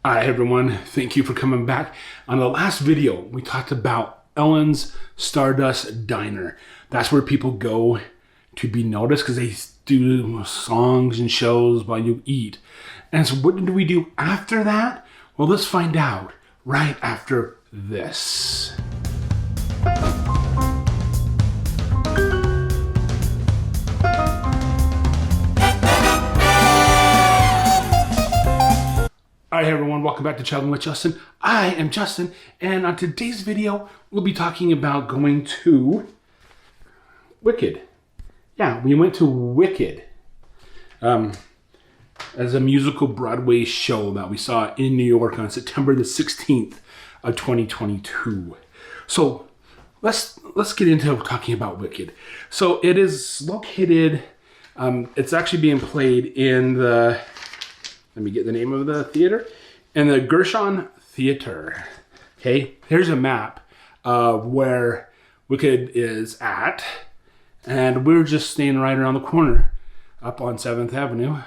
Hi everyone, thank you for coming back. On the last video, we talked about Ellen's Stardust Diner. That's where people go to be noticed because they do songs and shows while you eat. And so what did we do after that? Well, let's find out right after this. Hi everyone, welcome back to Traveling with Justin. I am Justin, and on today's video, we'll be talking about going to Wicked. Yeah, we went to Wicked as a musical Broadway show that we saw in New York on September the 16th of 2022. So let's get into talking about Wicked. So it is located, it's actually being played in the, let me get the name of the theater, in the Gershwin Theatre. Okay, here's a map of where Wicked is at, and we're just staying right around the corner up on 7th Avenue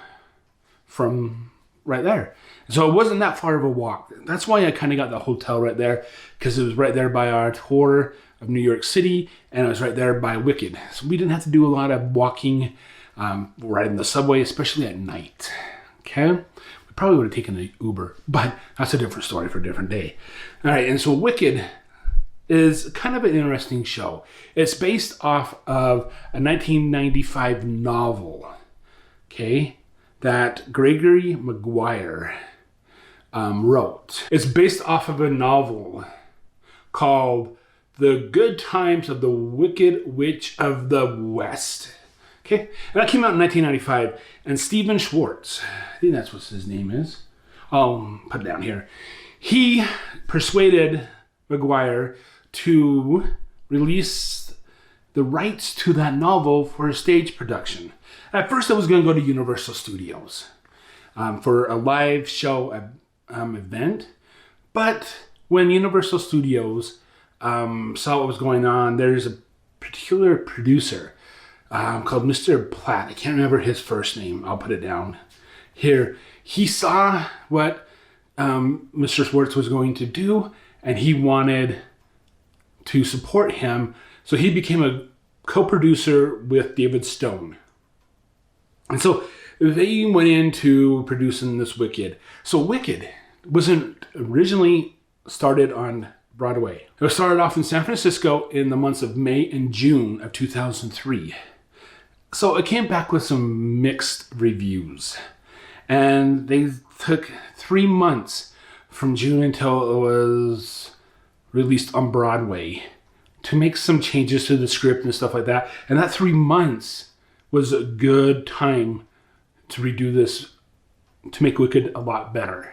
from right there. So it wasn't that far of a walk. That's why I kind of got the hotel right there, because it was right there by our tour of New York City, and it was right there by Wicked. So we didn't have to do a lot of walking, riding the subway, especially at night. Okay, we probably would have taken an Uber, but that's a different story for a different day. All right, and so Wicked is kind of an interesting show. It's based off of a 1995 novel, okay, that Gregory Maguire wrote. It's based off of a novel called The Good Times of the Wicked Witch of the West. Okay, and that came out in 1995, and Stephen Schwartz, I think that's what his name is. I'll put it down here. He persuaded Maguire to release the rights to that novel for a stage production. At first, it was going to go to Universal Studios for a live show event, but when Universal Studios saw what was going on, there's a particular producer called Mr. Platt. I can't remember his first name. I'll put it down here. He saw what Mr. Schwartz was going to do, and he wanted to support him. So he became a co-producer with David Stone. And so they went into producing this Wicked. So Wicked wasn't originally started on Broadway. It was started off in San Francisco in the months of May and June of 2003. So it came back with some mixed reviews. And they took 3 months from June until it was released on Broadway to make some changes to the script and stuff like that. And that 3 months was a good time to redo this, to make Wicked a lot better.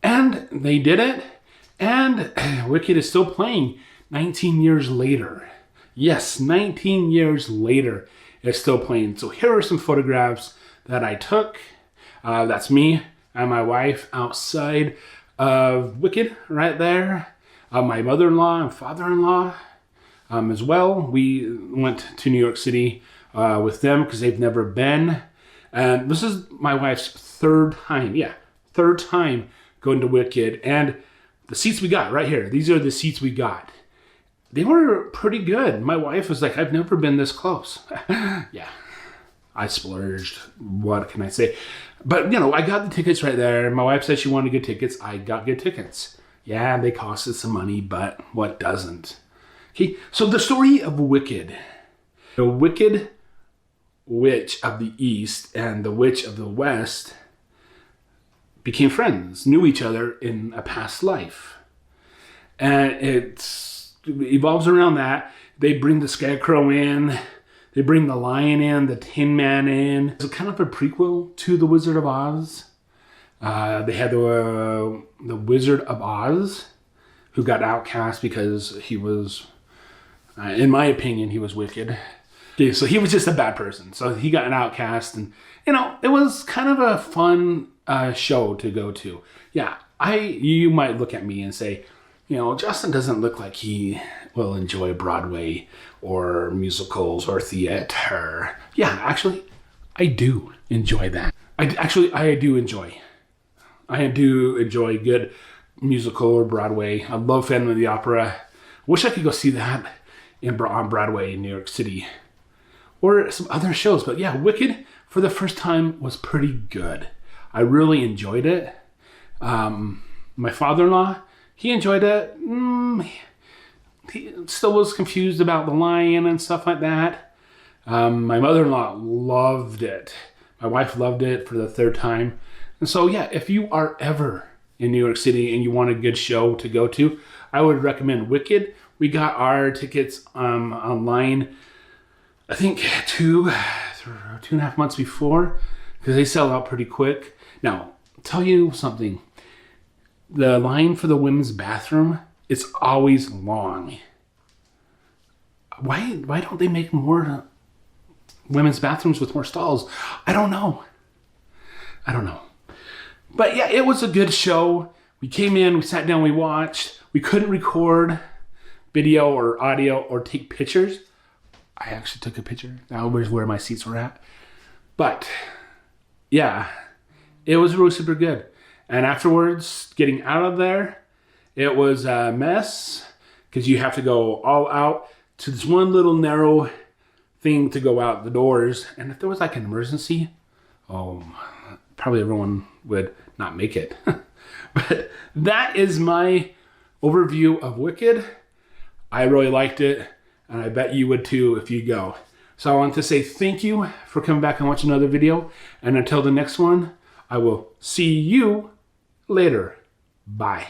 And they did it. And Wicked is still playing 19 years later. Yes, 19 years later, it's still playing. So here are some photographs that I took. That's me and my wife outside of Wicked right there. My mother-in-law and father-in-law as well. We went to New York City with them because they've never been. And this is my wife's third time. Yeah, third time going to Wicked. And the seats we got right here, these are the seats we got. They were pretty good. My wife was like, I've never been this close. Yeah, I splurged. What can I say? But, you know, I got the tickets right there. My wife said she wanted good tickets. I got good tickets. Yeah, they costed some money, but what doesn't? Okay, so the story of Wicked. The Wicked Witch of the East and the Witch of the West became friends, knew each other in a past life. And it evolves around that. They bring the Scarecrow in. They bring the Lion in, the Tin Man in. It's kind of a prequel to The Wizard of Oz. They had the Wizard of Oz, who got outcast because he was, in my opinion, he was wicked. Okay, so he was just a bad person. So he got an outcast, and you know, it was kind of a fun show to go to. Yeah, you might look at me and say, you know, Justin doesn't look like he will enjoy Broadway or musicals or theater. Yeah, actually, I do enjoy that. I do enjoy I do enjoy good musical or Broadway. I love Phantom of the Opera. Wish I could go see that on Broadway in New York City. Or some other shows. But yeah, Wicked for the first time was pretty good. I really enjoyed it. My father-in-law, he enjoyed it. He still was confused about the lion and stuff like that. My mother-in-law loved it. My wife loved it for the third time. And so yeah, if you are ever in New York City and you want a good show to go to, I would recommend Wicked. We got our tickets online, I think 2.5 months before, because they sell out pretty quick. Now, I'll tell you something. The line for the women's bathroom, it's always long. Why don't they make more women's bathrooms with more stalls? I don't know. But yeah, it was a good show. We came in, we sat down, we watched. We couldn't record video or audio or take pictures. I actually took a picture. That was where my seats were at. But yeah, it was really super good. And afterwards, getting out of there, it was a mess because you have to go all out to this one little narrow thing to go out the doors. And if there was like an emergency, probably everyone would not make it. But that is my overview of Wicked. I really liked it, and I bet you would too if you go. So I want to say thank you for coming back and watching another video. And until the next one, I will see you later. Bye.